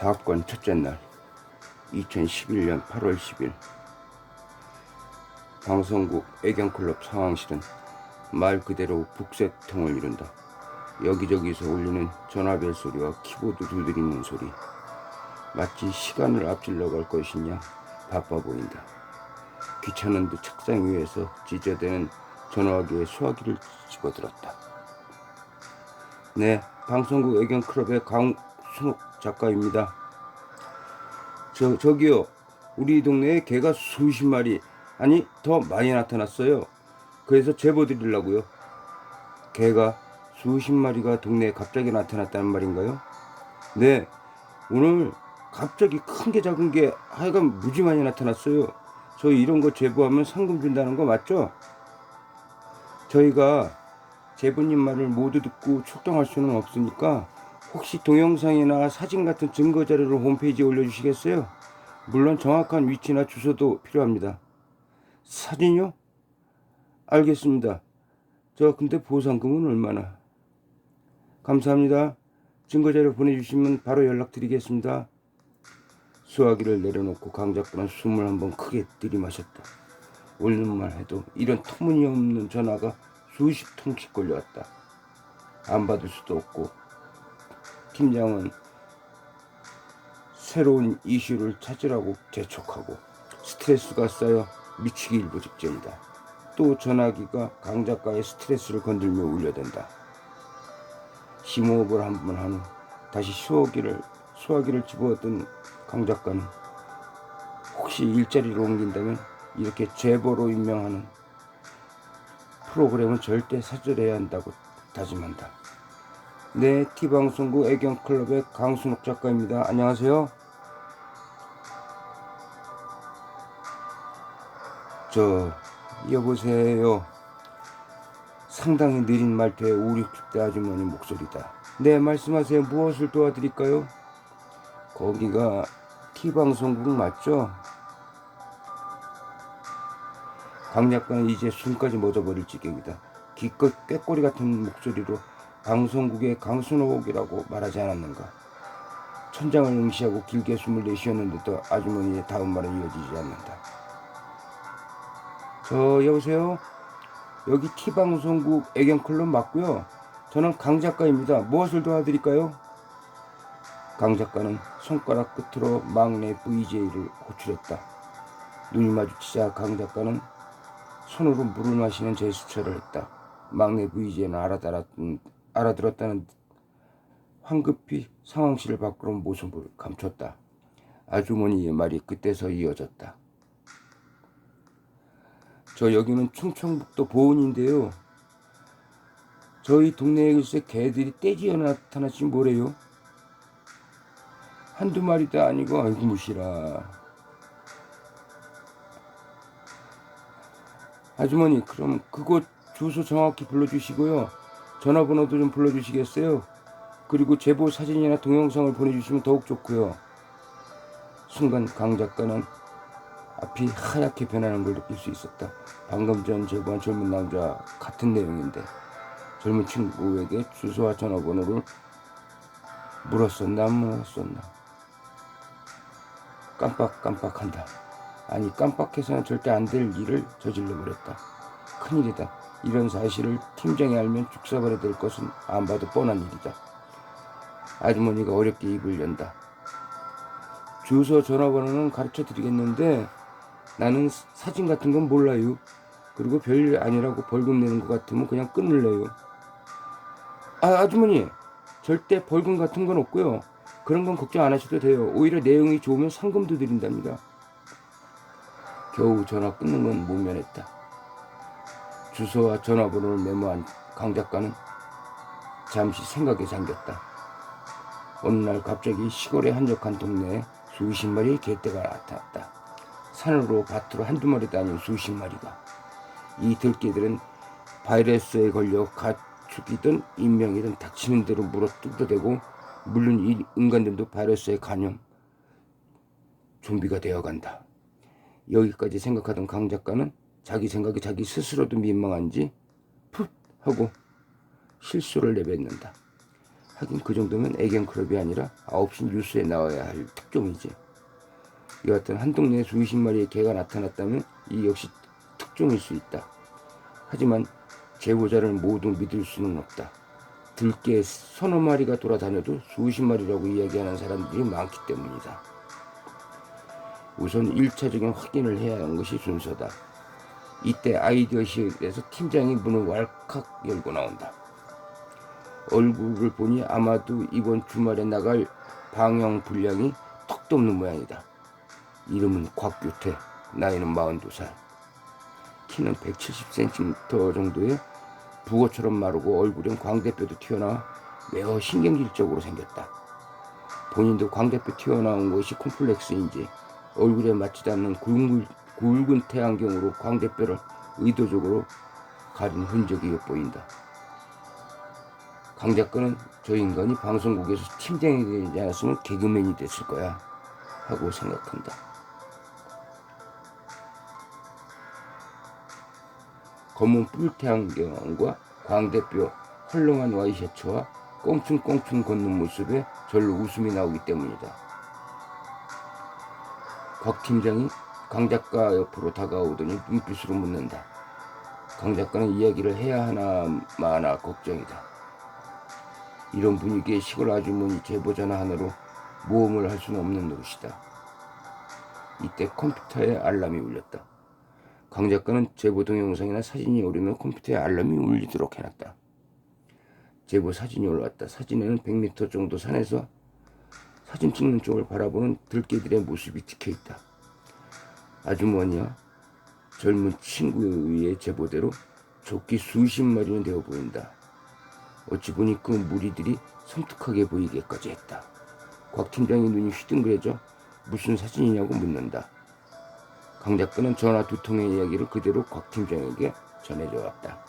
사건 첫째 날 2011년 8월 10일 방송국 애견클럽 상황실은 말 그대로 북새통을 이룬다. 여기저기서 울리는 전화벨 소리와 키보드 두드리는 소리, 마치 시간을 앞질러 갈 것이냐 바빠 보인다. 귀찮은 듯 책상 위에서 찢어대는 전화기에 수화기를 집어들었다. 네, 방송국 애견클럽의 강순옥 작가입니다. 저기요, 우리 동네에 개가 수십 마리, 아니 더 많이 나타났어요. 그래서 제보 드리려고요. 개가 수십 마리가 동네에 갑자기 나타났다는 말인가요? 네, 오늘 갑자기 큰 게 작은 게 하여간 무지 많이 나타났어요. 저희 이런 거 제보하면 상금 준다는 거 맞죠? 저희가 제보님 말을 모두 듣고 출동할 수는 없으니까 혹시 동영상이나 사진 같은 증거 자료를 홈페이지에 올려주시겠어요? 물론 정확한 위치나 주소도 필요합니다. 사진요? 알겠습니다. 저 근데 보상금은 얼마나? 감사합니다. 증거 자료 보내주시면 바로 연락드리겠습니다. 수화기를 내려놓고 강 작가는 숨을 한번 크게 들이마셨다. 오늘만 해도 이런 터무니없는 전화가 수십 통씩 걸려왔다. 안 받을 수도 없고 팀장은 새로운 이슈를 찾으라고 재촉하고 스트레스가 쌓여 미치기 일보 직전이다. 또 전화기가 강 작가의 스트레스를 건들며 울려댄다. 심호흡을 한 번 한 후 다시 수화기를 집어든 강 작가는 혹시 일자리를 옮긴다면 이렇게 제보로 임명하는 프로그램은 절대 사절해야 한다고 다짐한다. 네, T방송국 애견클럽의 강순옥 작가입니다. 안녕하세요. 여보세요. 상당히 느린 말투의 5, 60대 아주머니 목소리다. 네, 말씀하세요. 무엇을 도와드릴까요? 거기가 T방송국 맞죠? 강 작가는 이제 숨까지 멎어버릴 지경이다. 기껏 꾀꼬리 같은 목소리로 방송국의 강순옥이라고 말하지 않았는가. 천장을 응시하고 길게 숨을 내쉬었는데도 아주머니의 다음 말은 이어지지 않는다. 여보세요? 여기 T방송국 애견클럽 맞고요. 저는 강 작가입니다. 무엇을 도와드릴까요? 강 작가는 손가락 끝으로 막내 VJ를 호출했다. 눈이 마주치자 강 작가는 손으로 물을 마시는 제스처를 했다. 막내 VJ는 알아들었다는 듯 황급히 상황실을 밖으로 모습을 감췄다. 아주머니의 말이 그때서 이어졌다. 여기는 충청북도 보은인데요. 저희 동네에 글쎄 개들이 떼지어 나타났지 뭐래요? 한두 마리도 아니고 아이고 무시라. 아주머니, 그럼 그곳 주소 정확히 불러주시고요. 전화번호도 좀 불러주시겠어요? 그리고 제보 사진이나 동영상을 보내주시면 더욱 좋고요. 순간 강 작가는 앞이 하얗게 변하는 걸 느낄 수 있었다. 방금 전 제보한 젊은 남자와 같은 내용인데 젊은 친구에게 주소와 전화번호를 물었었나 안 물었었나. 깜빡깜빡한다. 아니, 깜빡해서는 절대 안 될 일을 저질러 버렸다. 큰일이다. 이런 사실을 팀장이 알면 죽사발이 될 것은 안 봐도 뻔한 일이다. 아주머니가 어렵게 입을 연다. 주소 전화번호는 가르쳐 드리겠는데 나는 사진 같은 건 몰라요. 그리고 별일 아니라고 벌금 내는 것 같으면 그냥 끊을래요. 아주머니, 절대 벌금 같은 건 없고요. 그런 건 걱정 안 하셔도 돼요. 오히려 내용이 좋으면 상금도 드린답니다. 겨우 전화 끊는 건 못 면했다. 주소와 전화번호를 메모한 강 작가는 잠시 생각에 잠겼다. 어느 날 갑자기 시골의 한적한 동네에 수십 마리의 개떼가 나타났다. 산으로 밭으로 한두 마리도 아닌 수십 마리가. 이 들개들은 바이러스에 걸려 가축이든 인명이든 닥치는 대로 물어 뜯어대고, 물론 이 인간들도 바이러스에 감염 좀비가 되어간다. 여기까지 생각하던 강 작가는 자기 생각에 자기 스스로도 민망한지 풋 하고 실수를 내뱉는다. 하긴 그 정도면 애견클럽이 아니라 9시 뉴스에 나와야 할 특종이지. 여하튼 한 동네에 수십 마리의 개가 나타났다면 이 역시 특종일 수 있다. 하지만 제보자를 모두 믿을 수는 없다. 들개 서너 마리가 돌아다녀도 수십 마리라고 이야기하는 사람들이 많기 때문이다. 우선 1차적인 확인을 해야 하는 것이 순서다. 이때 아이디어실에서 팀장이 문을 왈칵 열고 나온다. 얼굴을 보니 아마도 이번 주말에 나갈 방영 분량이 턱도 없는 모양이다. 이름은 곽규태, 나이는 42살. 키는 170cm 정도의 북어처럼 마르고 얼굴엔 광대뼈도 튀어나와 매우 신경질적으로 생겼다. 본인도 광대뼈 튀어나온 것이 콤플렉스인지 얼굴에 맞지도 않는 굵은 태안경으로 광대뼈를 의도적으로 가린 흔적이 엿보인다. 강 작가는 저 인간이 방송국에서 팀장이 되지 않았으면 개그맨이 됐을 거야 하고 생각한다. 검은 뿔태안경과 광대뼈 헐렁한 와이셔츠와 껑충껑충 걷는 모습에 절로 웃음이 나오기 때문이다. 곽 팀장이 강 작가 옆으로 다가오더니 눈빛으로 묻는다. 강 작가는 이야기를 해야 하나 마나 걱정이다. 이런 분위기에 시골 아주머니 제보전화 하나로 모험을 할 수는 없는 노릇이다. 이때 컴퓨터에 알람이 울렸다. 강 작가는 제보 동영상이나 사진이 오르면 컴퓨터에 알람이 울리도록 해놨다. 제보 사진이 올라왔다. 사진에는 100m 정도 산에서 사진 찍는 쪽을 바라보는 들개들의 모습이 찍혀있다. 아주머니와 젊은 친구의 제보대로 조끼 수십 마리는 되어 보인다. 어찌 보니 그 무리들이 섬뜩하게 보이게까지 했다. 곽 팀장의 눈이 휘둥그레져 무슨 사진이냐고 묻는다. 강 작가는 전화 2통의 이야기를 그대로 곽 팀장에게 전해줘 왔다.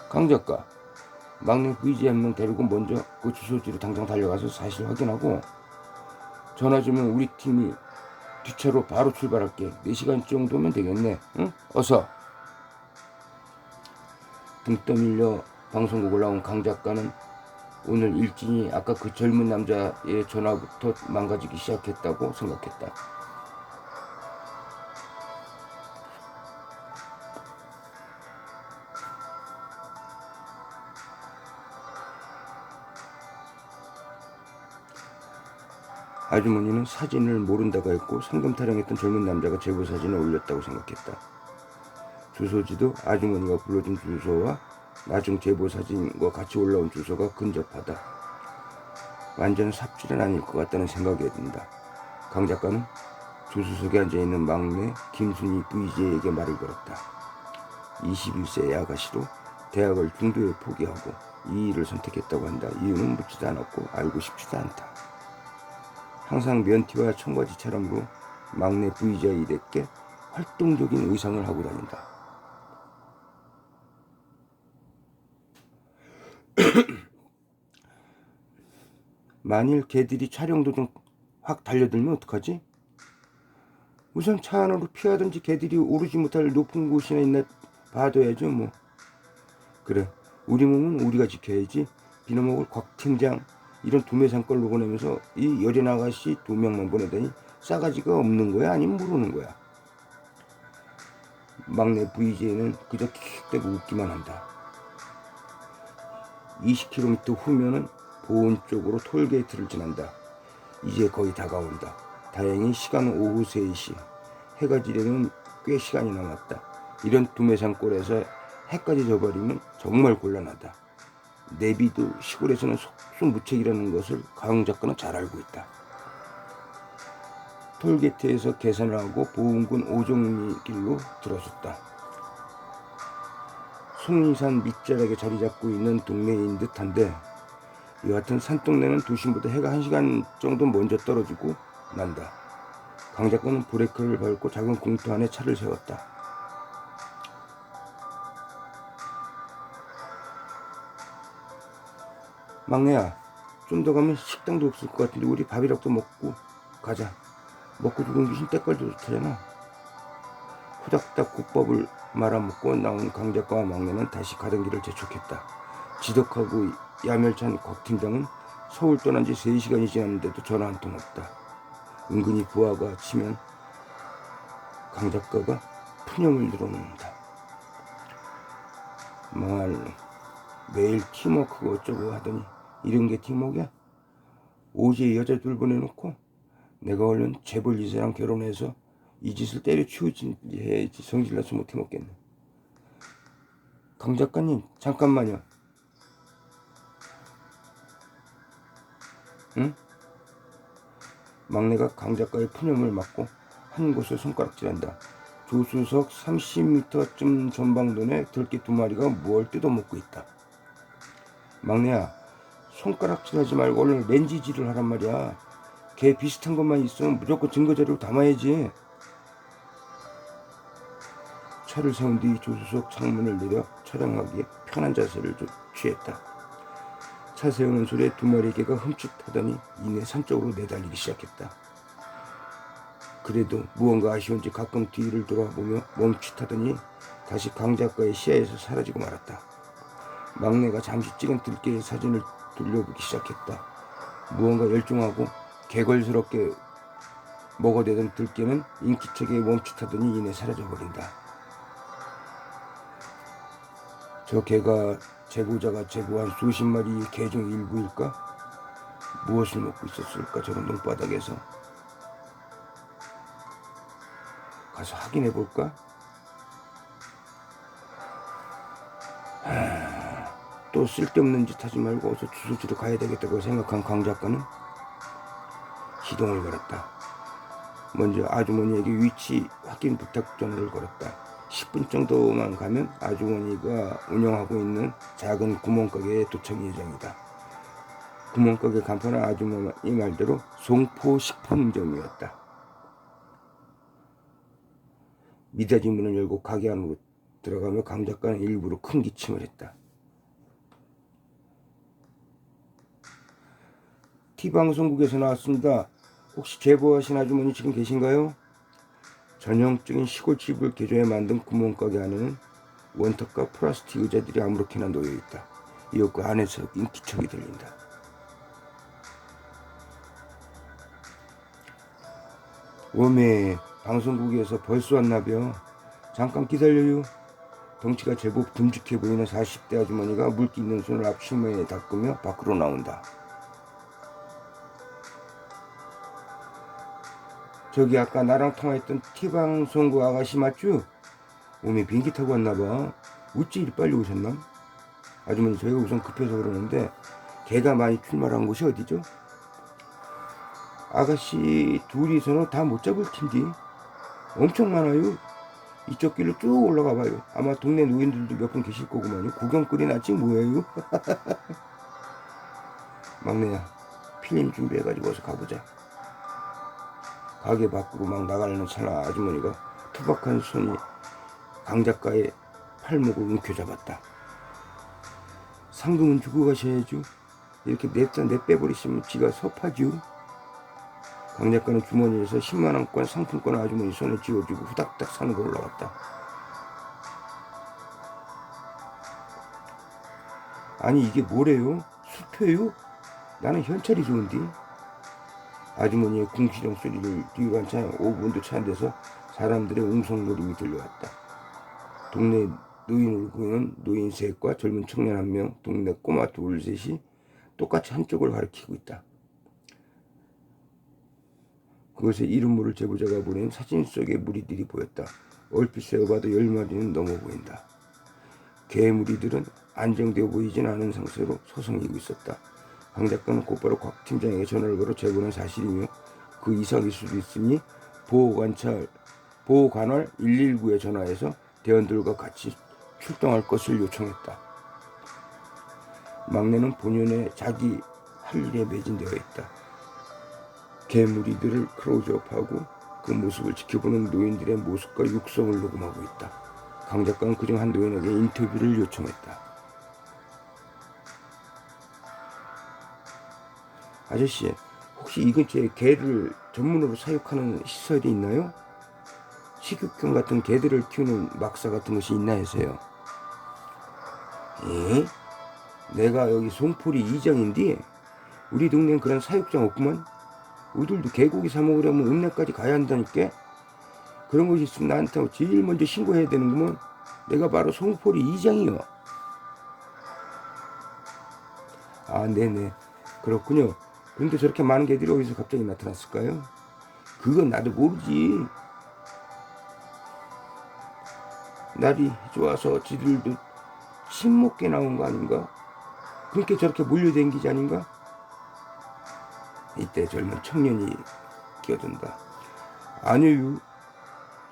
강 작가, 막내 VJ 한 명 데리고 먼저 그 주소지로 당장 달려가서 사실 확인하고 전화 주면 우리 팀이 뒷차로 바로 출발할게. 4시간 정도면 되겠네. 응? 어서. 등 떠밀려 방송국 올라온 강 작가는 오늘 일진이 아까 그 젊은 남자의 전화부터 망가지기 시작했다고 생각했다. 아주머니는 사진을 모른다고 했고 상금 타령했던 젊은 남자가 제보 사진을 올렸다고 생각했다. 주소지도 아주머니가 불러준 주소와 나중 제보 사진과 같이 올라온 주소가 근접하다. 완전 삽질은 아닐 것 같다는 생각이 든다. 강 작가는 조수석에 앉아있는 막내 김순희 VJ에게 말을 걸었다. 21세의 아가씨로 대학을 중도에 포기하고 이 일을 선택했다고 한다. 이유는 묻지도 않았고 알고 싶지도 않다. 항상 면티와 청바지 차림으로 막내 VJ에게 활동적인 의상을 하고 다닌다. 만일 개들이 촬영 도중 확 달려들면 어떡하지? 우선 차 안으로 피하든지 개들이 오르지 못할 높은 곳이나 있나 봐둬야죠 뭐. 그래, 우리 몸은 우리가 지켜야지. 비너먹을 곽 팀장 이런 도매상걸 녹아내면서 이 여린 아가씨 2명만 보내다니 싸가지가 없는 거야 아니면 모르는 거야. 막내 VJ는 그저 킥대고 웃기만 한다. 20km 후면은 보은 쪽으로 톨게이트를 지난다. 이제 거의 다가온다. 다행히 시간은 오후 3시. 해가 지려면 꽤 시간이 남았다. 이런 도매상골에서 해까지 져버리면 정말 곤란하다. 내비도 시골에서는 속수무책이라는 것을 강 작가는 잘 알고 있다. 톨게이트에서 계산을 하고 보은군 오정리길로 들어섰다. 송리산 밑자락에 자리 잡고 있는 동네인 듯한데 여하튼 산동네는 도심보다 해가 1시간 정도 먼저 떨어지고 난다. 강 작가는 브레이크를 밟고 작은 공터 안에 차를 세웠다. 막내야, 좀 더 가면 식당도 없을 것 같은데 우리 밥이라도 먹고 가자. 먹고 죽은 귀신 때깔도 좋잖아. 후닥닥 국밥을 말아먹고 나온 강 작가와 막내는 다시 가던 길을 재촉했다. 지독하고 야멸찬 곽 팀장은 서울 떠난 지 3시간이 지났는데도 전화 한 통 없다. 은근히 부하가 치면 강 작가가 푸념을 늘어놓는다. 말 매일 팀워크가 어쩌고 하더니 이런 게 팀워크야? 오지에 여자 둘 보내놓고 내가 얼른 재벌 이사랑 결혼해서 이 짓을 때려치우지 해야지. 성질나서 못해 먹겠네. 강 작가님 잠깐만요. 응? 막내가 강 작가의 푸념을 막고 한 곳을 손가락질한다. 조수석 30m쯤 전방돈에 들깨 2마리가 뭘 뜯어먹고 있다. 막내야, 손가락질하지 말고 얼른 렌즈질을 하란 말이야. 걔 비슷한 것만 있으면 무조건 증거자료로 담아야지. 차를 세운 뒤 조수석 창문을 내려 촬영하기에 편한 자세를 취했다. 차 세우는 소리에 2마리 개가 흠칫하더니 이내 산쪽으로 내달리기 시작했다. 그래도 무언가 아쉬운지 가끔 뒤를 돌아보며 멈칫하더니 다시 강 작가의 시야에서 사라지고 말았다. 막내가 잠시 찍은 들깨의 사진을 돌려보기 시작했다. 무언가 열중하고 개걸스럽게 먹어대던 들깨는 인기척에 멈칫하더니 이내 사라져버린다. 저 개가 제보자가 제보한 수십 마리의 개 중 일부일까? 무엇을 먹고 있었을까? 저런 논바닥에서. 가서 확인해 볼까? 또 쓸데없는 짓 하지 말고 어서 주소지로 가야 되겠다고 생각한 강 작가는 시동을 걸었다. 먼저 아주머니에게 위치 확인 부탁 전화를 걸었다. 10분 정도만 가면 아주머니가 운영하고 있는 작은 구멍가게에 도착 예정이다. 구멍가게 간판은 아주머니 말대로 송포식품점이었다. 미닫이 문을 열고 가게 안으로 들어가며 강 작가는 일부러 큰 기침을 했다. T방송국에서 나왔습니다. 혹시 제보하신 아주머니 지금 계신가요? 전형적인 시골집을 개조해 만든 구멍가게 안에는 원탁과 플라스틱 의자들이 아무렇게나 놓여있다. 이어 그 안에서 인기척이 들린다. 웜에 방송국에서 벌써 왔나벼. 잠깐 기다려요. 덩치가 제법 듬직해 보이는 40대 아주머니가 물기 있는 손을 앞치마에 닦으며 밖으로 나온다. 저기 아까 나랑 통화했던 T방송국 아가씨 맞죠? 오메 비행기 타고 왔나봐. 어찌 이리 빨리 오셨나? 아주머니 저희가 우선 급해서 그러는데 걔가 많이 출마한 곳이 어디죠? 아가씨 둘이서는 다 못 잡을 텐데 엄청 많아요. 이쪽 길로 쭉 올라가 봐요. 아마 동네 노인들도 몇 분 계실 거구만요. 구경거리 낫지 뭐예요? 막내야, 필름 준비해가지고 어서 가보자. 가게 밖으로 막 나가려는 찰나 아주머니가 투박한 손이 강 작가의 팔목을 움켜잡았다. 상금은 주고 가셔야죠. 이렇게 내빼버리시면 지가 섭하죠. 강 작가는 주머니에서 10만원권 상품권을 아주머니 손에 쥐어주고 후닥닥 산으로 올라갔다. 아니 이게 뭐래요? 수표요? 나는 현찰이 좋은데. 아주머니의 궁시렁 소리를 뒤로 한참 5분도 채 안 돼서 사람들의 웅성거림이 들려왔다. 동네 노인으로 보이는 노인 셋과 젊은 청년 1명, 동네 꼬마 둘 셋이 똑같이 한쪽을 가리키고 있다. 그것에 이름 모를 제보자가 보낸 사진 속의 무리들이 보였다. 얼핏 세어봐도 10마리는 넘어 보인다. 개 무리들은 안정되어 보이진 않은 상태로 서성이고 있었다. 강 작가는 곧바로 곽 팀장에게 전화를 걸어 제보는 사실이며 그 이상일 수도 있으니 보호관할 119에 전화해서 대원들과 같이 출동할 것을 요청했다. 막내는 본연의 자기 할 일에 매진되어 있다. 개무리들을 클로즈업하고 그 모습을 지켜보는 노인들의 모습과 육성을 녹음하고 있다. 강 작가는 그중 한 노인에게 인터뷰를 요청했다. 아저씨, 혹시 이 근처에 개를 전문으로 사육하는 시설이 있나요? 식육견 같은 개들을 키우는 막사 같은 것이 있나 해서요. 예? 내가 여기 송포리 이장인데 우리 동네엔 그런 사육장 없구만. 우리들도 개고기 사 먹으려면 읍내까지 가야 한다니까. 그런 것이 있으면 나한테 제일 먼저 신고해야 되는구먼. 내가 바로 송포리 이장이요. 아, 네네. 그렇군요. 그런데 저렇게 많은 개들이 어디서 갑자기 나타났을까요? 그건 나도 모르지. 날이 좋아서 지들도 신먹게 나온 거 아닌가? 그렇게 저렇게 몰려댕기지 아닌가? 이때 젊은 청년이 끼어든다. 아니요.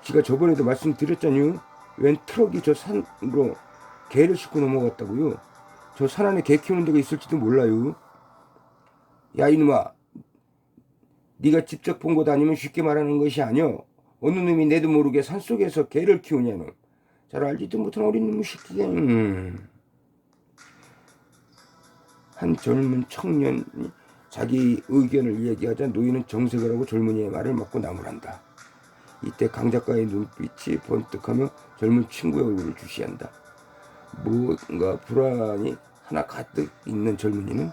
지가 저번에도 말씀드렸잖요. 웬 트럭이 저 산으로 개를 싣고 넘어갔다고요. 저 산 안에 개 키우는 데가 있을지도 몰라요. 야 이놈아, 네가 직접 본 것 아니면 쉽게 말하는 것이 아니여. 어느 놈이 내도 모르게 산속에서 개를 키우냐는. 잘 알지도 못한 어린 놈의 새끼가. 한 젊은 청년이 자기 의견을 얘기하자 노인은 정색을 하고 젊은이의 말을 막고 나무란다. 이때 강 작가의 눈빛이 번뜩하며 젊은 친구의 얼굴을 주시한다. 뭔가 불안이 하나 가득 있는 젊은이는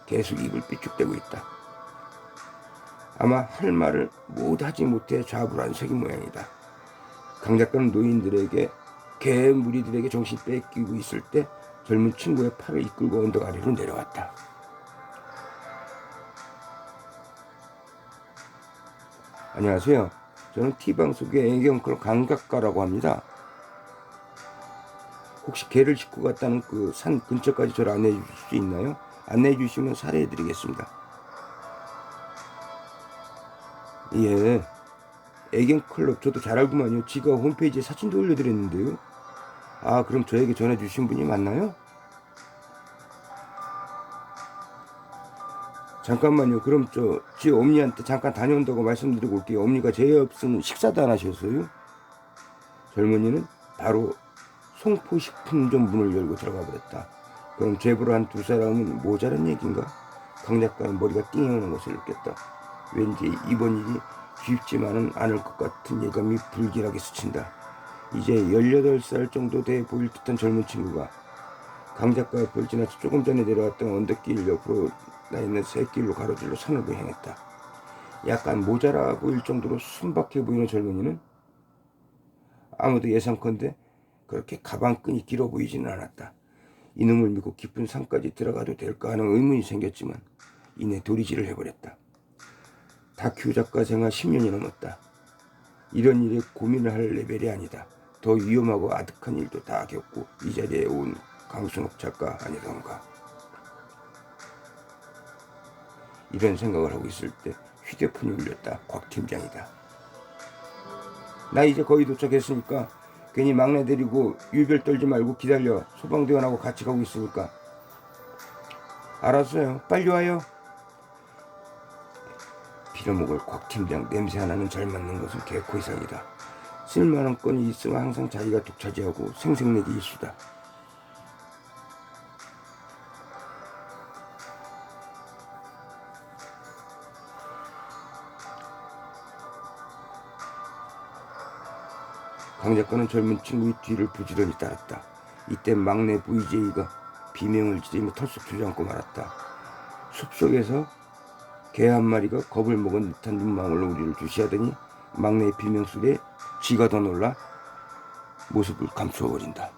계속 입을 삐죽대고 있다. 아마 할 말을 모두 하지 못해 좌불안석인 모양이다. 강 작가는 노인들에게 개 무리들에게 정신 뺏기고 있을 때 젊은 친구의 팔을 이끌고 언덕 아래로 내려왔다. 안녕하세요. 저는 T방송의 애경클럽 강 작가라고 합니다. 혹시 개를 싣고 갔다는 그 산 근처까지 저를 안내해 주실 수 있나요? 안내해 주시면 살해해 드리겠습니다. 예. 애견클럽 저도 잘 알구만요. 지가 홈페이지에 사진도 올려드렸는데요. 아, 그럼 저에게 전해주신 분이 맞나요? 잠깐만요. 그럼 지 엄니한테 잠깐 다녀온다고 말씀드리고 올게요. 엄니가 제 없으면 식사도 안 하셨어요? 젊은이는 바로 송포식품점 문을 열고 들어가 버렸다. 그럼 제보를 한 두 사람은 모자란 얘기인가? 강 작가는 머리가 띵하는 것을 느꼈다. 왠지 이번 일이 쉽지만은 않을 것 같은 예감이 불길하게 스친다. 이제 18살 정도 돼 보일 듯한 젊은 친구가 강 작가 옆을 지나쳐 조금 전에 내려왔던 언덕길 옆으로 나 있는 새길로 가로질러 산으로 향했다. 약간 모자라 보일 정도로 순박해 보이는 젊은이는 아무도 예상컨대 그렇게 가방끈이 길어 보이지는 않았다. 이놈을 믿고 깊은 산까지 들어가도 될까 하는 의문이 생겼지만 이내 도리지를 해버렸다. 다큐 작가 생활 10년이 넘었다. 이런 일에 고민을 할 레벨이 아니다. 더 위험하고 아득한 일도 다 겪고 이 자리에 온 강순옥 작가 아니던가. 이런 생각을 하고 있을 때 휴대폰이 울렸다. 곽 팀장이다. 나 이제 거의 도착했으니까 괜히 막내 데리고 유별 떨지 말고 기다려. 소방대원하고 같이 가고 있으니까. 알았어요. 빨리 와요. 빌어먹을 곽 팀장 냄새 하나는 잘 맞는 것은 개코 이상이다. 쓸만한 건이 있으면 항상 자기가 독차지하고 생색내기 일수다. 강 작가는 젊은 친구의 뒤를 부지런히 따랐다. 이때 막내 VJ가 비명을 지르며 털썩 주저앉고 말았다. 숲속에서 개 한 마리가 겁을 먹은 듯한 눈망울로 우리를 주시하더니 막내의 비명 소리에 지가 더 놀라 모습을 감추어버린다.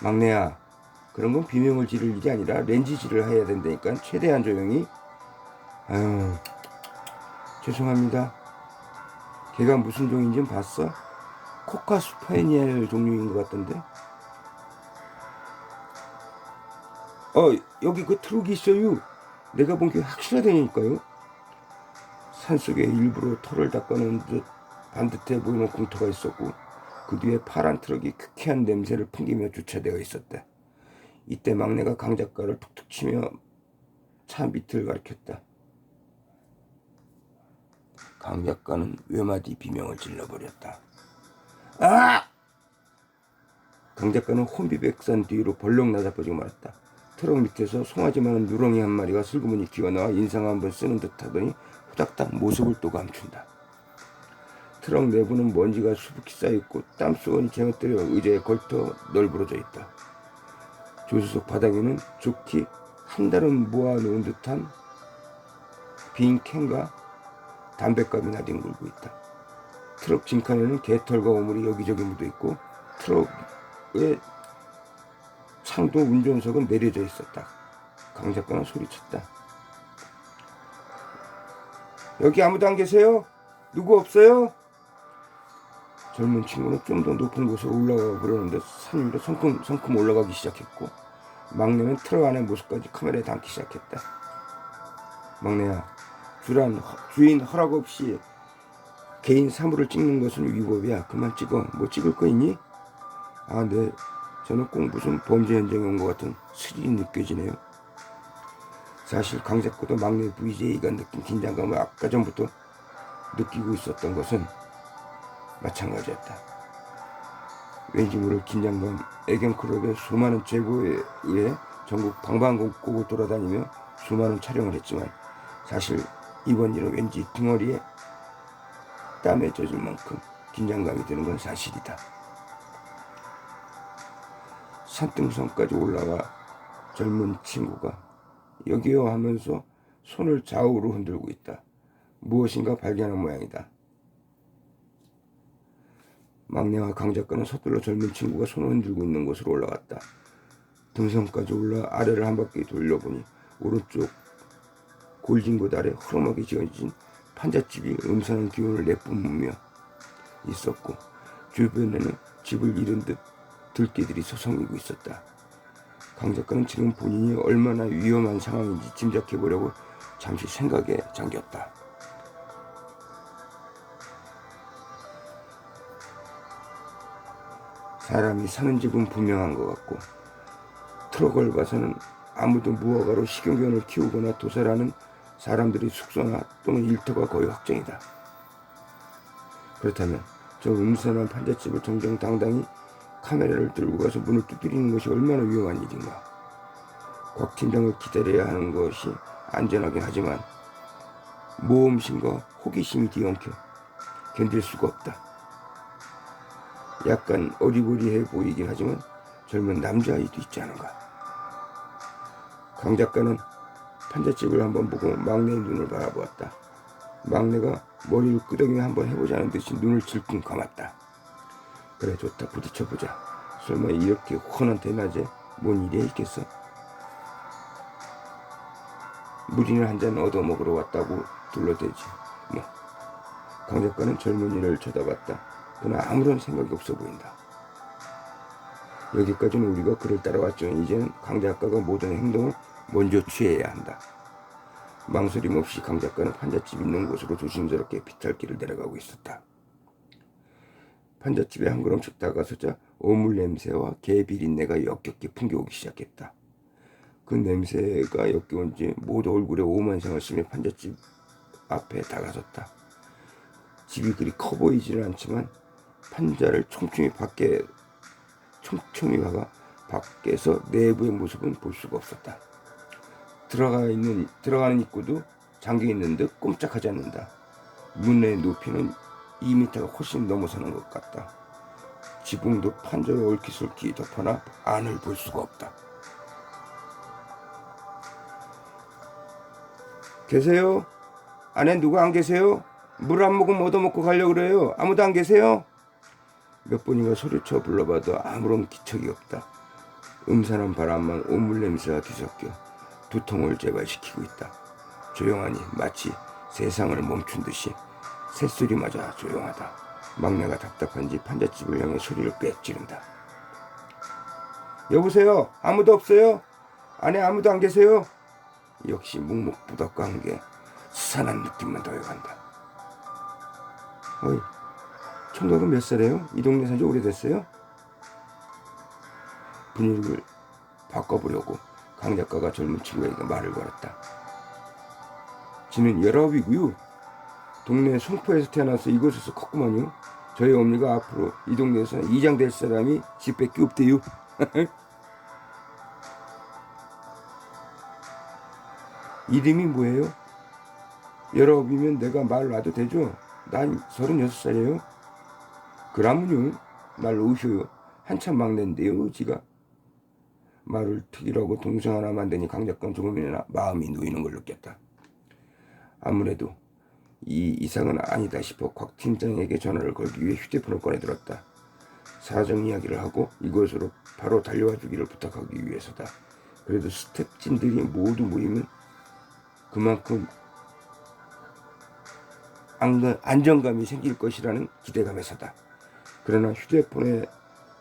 막내야, 그런 건 비명을 지를 일이 아니라 렌즈질을 해야 된다니까 최대한 조용히. 아유, 죄송합니다. 걔가 무슨 종인지는 봤어? 코카스파니엘 종류인 것 같던데. 여기 그 트럭이 있어요. 내가 본 게 확실하다니까요. 산속에 일부러 털을 닦아놓은 듯 반듯해 보이는 공터가 있었고 그 뒤에 파란 트럭이 퀴퀴한 냄새를 풍기며 주차되어 있었다. 이때 막내가 강 작가를 툭툭 치며 차 밑을 가리켰다. 강 작가는 외마디 비명을 질러버렸다. 아! 강 작가는 혼비백산 뒤로 벌렁 나자빠지고 말았다. 트럭 밑에서 송아지 많은 누렁이 한 마리가 슬그머니 기어나와 인상 한번 쓰는 듯 하더니 후닥닥 모습을 또 감춘다. 트럭 내부는 먼지가 수북히 쌓여있고 땀수건이 제멋대로 의자에 걸터 널브러져 있다. 조수석 바닥에는 좋게 한 달은 모아놓은 듯한 빈 캔과 담뱃갑이나 뒹굴고 있다. 트럭 진칸에는 개털과 오물이 여기저기 묻어있고 트럭의 창도 운전석은 내려져 있었다. 강 작가는 소리쳤다. 여기 아무도 안 계세요? 누구 없어요? 젊은 친구는 좀 더 높은 곳으로 올라가 보려는데 산 위로 성큼 올라가기 시작했고 막내는 트럭 안의 모습까지 카메라에 담기 시작했다. 막내야, 주인 허락 없이 개인 사물을 찍는 것은 위법이야. 그만 찍어. 뭐 찍을 거 있니? 아, 네. 저는 꼭 무슨 범죄 현장에 온 것 같은 스릴이 느껴지네요. 사실 강 작가도 막내 VJ가 느낀 긴장감을 아까 전부터 느끼고 있었던 것은 마찬가지였다. 왠지 모를 긴장감, 애견클럽의 수많은 제보에 의해 전국 방방곡곡을 돌아다니며 수많은 촬영을 했지만 사실 이번 일은 왠지 등허리에 땀에 젖을 만큼 긴장감이 드는 건 사실이다. 산등성까지 올라와 젊은 친구가 여기요 하면서 손을 좌우로 흔들고 있다. 무엇인가 발견한 모양이다. 막내와 강 작가는 서둘러 젊은 친구가 손을 흔들고 있는 곳으로 올라갔다. 등성까지 올라 아래를 한 바퀴 돌려보니 오른쪽 골진곳 아래 흐름하게 지어진 판잣집이 음산한 기운을 내뿜으며 있었고 주변에는 집을 잃은 듯 들개들이 서성이고 있었다. 강 작가는 지금 본인이 얼마나 위험한 상황인지 짐작해보려고 잠시 생각에 잠겼다. 사람이 사는 집은 분명한 것 같고 트럭을 봐서는 아무도 무허가로 식용견을 키우거나 도살하는 사람들이 숙소나 또는 일터가 거의 확정이다. 그렇다면 저 음산한 판잣집을 정정당당히 카메라를 들고 가서 문을 두드리는 것이 얼마나 위험한 일인가. 곽 팀장을 기다려야 하는 것이 안전하긴 하지만 모험심과 호기심이 뒤엉켜 견딜 수가 없다. 약간 어리버리해 보이긴 하지만 젊은 남자아이도 있지 않은가. 강 작가는 판잣집을 한번 보고 막내의 눈을 바라보았다. 막내가 머리를 끄덕이며 한번 해보자는 듯이 눈을 질끈 감았다. 그래, 좋다. 부딪혀보자. 설마 이렇게 훤한 대낮에 뭔 일이 있겠어? 물이나 한잔 얻어먹으러 왔다고 둘러대지 뭐. 강 작가는 젊은이를 쳐다봤다. 그러나 아무런 생각이 없어 보인다. 여기까지는 우리가 그를 따라왔지만 이제는 강 작가가 모든 행동을 먼저 취해야 한다. 망설임 없이 강 작가는 판잣집 있는 곳으로 조심스럽게 비탈길을 내려가고 있었다. 판잣집에 한 걸음씩 다가서자 오물 냄새와 개 비린내가 역겹게 풍겨오기 시작했다. 그 냄새가 역겨운지 모두 얼굴에 오만상을 쓰며 판잣집 앞에 다가섰다. 집이 그리 커 보이지는 않지만 판자를 촘촘히 박아 밖에서 내부의 모습은 볼 수가 없었다. 들어가는 입구도 잠겨있는 듯 꼼짝하지 않는다. 문의 높이는 2m가 훨씬 넘어서는 것 같다. 지붕도 판자로 얼키설키 덮어놔 안을 볼 수가 없다. 계세요? 안에 누가 안 계세요? 물 한 모금 얻어먹고 가려고 그래요. 아무도 안 계세요? 몇 번인가 소리쳐 불러봐도 아무런 기척이 없다. 음산한 바람만 오물 냄새와 뒤섞여 두통을 재발시키고 있다. 조용하니 마치 세상을 멈춘 듯이 새소리마저 조용하다. 막내가 답답한지 판잣집을 향해 소리를 꽥 지른다. 여보세요? 아무도 없어요? 안에 아무도 안 계세요? 역시 묵묵부답과 함께 스산한 느낌만 더해간다. 어이, 총각은 몇 살이에요? 이 동네 산지 오래됐어요? 분위기를 바꿔보려고 강 작가가 젊은 친구에게 말을 걸었다. 지는 19이고요. 동네 송포에서 태어나서 이곳에서 컸구만요. 저희 어머니가 앞으로 이 동네에서 이장 될 사람이 집밖에 없대요. 이름이 뭐예요? 19이면 내가 말 놔도 되죠? 난 36살이에요. 그러면요, 말 오셔요. 한참 막내인데요, 지가. 말을 특이라고 동생 하나 만드니 강 작가는 조금이나 마음이 놓이는 걸 느꼈다. 아무래도 이 이상은 아니다 싶어 곽 팀장에게 전화를 걸기 위해 휴대폰을 꺼내들었다. 사정 이야기를 하고 이곳으로 바로 달려와 주기를 부탁하기 위해서다. 그래도 스태프진들이 모두 모이면 그만큼 안정감이 생길 것이라는 기대감에서다. 그러나 휴대폰의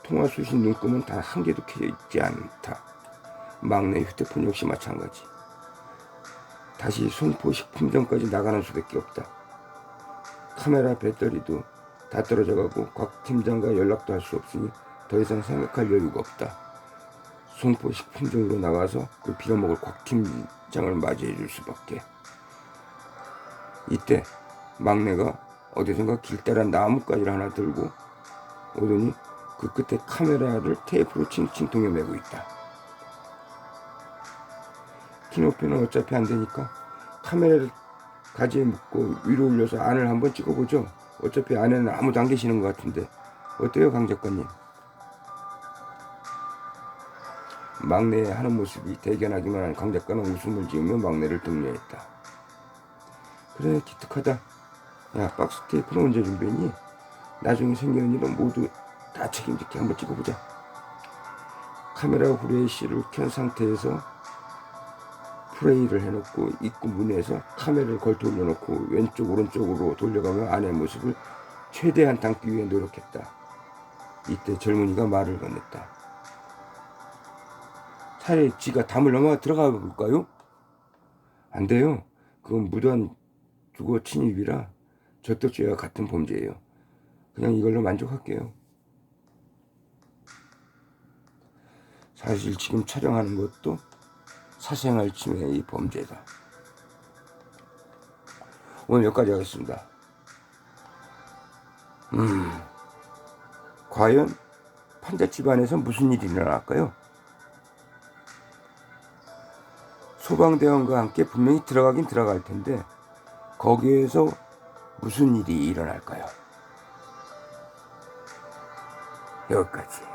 통화 수신 눈금은 단 한 개도 켜져 있지 않다. 막내 휴대폰 역시 마찬가지. 다시 송포식품점까지 나가는 수밖에 없다. 카메라 배터리도 다 떨어져가고 곽 팀장과 연락도 할 수 없으니 더 이상 생각할 여유가 없다. 송포식품점으로 나가서 그 빌어먹을 곽 팀장을 맞이해 줄 수밖에. 이때 막내가 어디선가 길다란 나뭇가지를 하나 들고 오더니 그 끝에 카메라를 테이프로 칭칭 동여매고 있다. 키높이는 어차피 안 되니까 카메라를 가지에 묶고 위로 올려서 안을 한번 찍어보죠. 어차피 안에는 아무도 안 계시는 것 같은데. 어때요, 강 작가님? 막내의 하는 모습이 대견하기만 한 강 작가는 웃음을 지으며 막내를 독려했다. 그래, 기특하다. 야, 박스 테이프는 언제 준비했니? 나중에 생기는 일은 모두 다 책임지게 한번 찍어보자. 카메라 후레쉬를 켠 상태에서 프레이를 해놓고 입구 문에서 카메라를 걸터 올려놓고 왼쪽 오른쪽으로 돌려가며 아내의 모습을 최대한 담기 위해 노력했다. 이때 젊은이가 말을 건넸다. 차라리 지가 담을 넘어가 들어가 볼까요? 안 돼요. 그건 무단 주거 침입이라 저떡죄와 같은 범죄예요. 그냥 이걸로 만족할게요. 사실 지금 촬영하는 것도 사생활 침해의 범죄다. 오늘 여기까지 하겠습니다. 과연 판잣집 안에서 무슨 일이 일어날까요? 소방대원과 함께 분명히 들어가긴 들어갈 텐데 거기에서 무슨 일이 일어날까요? 여기까지.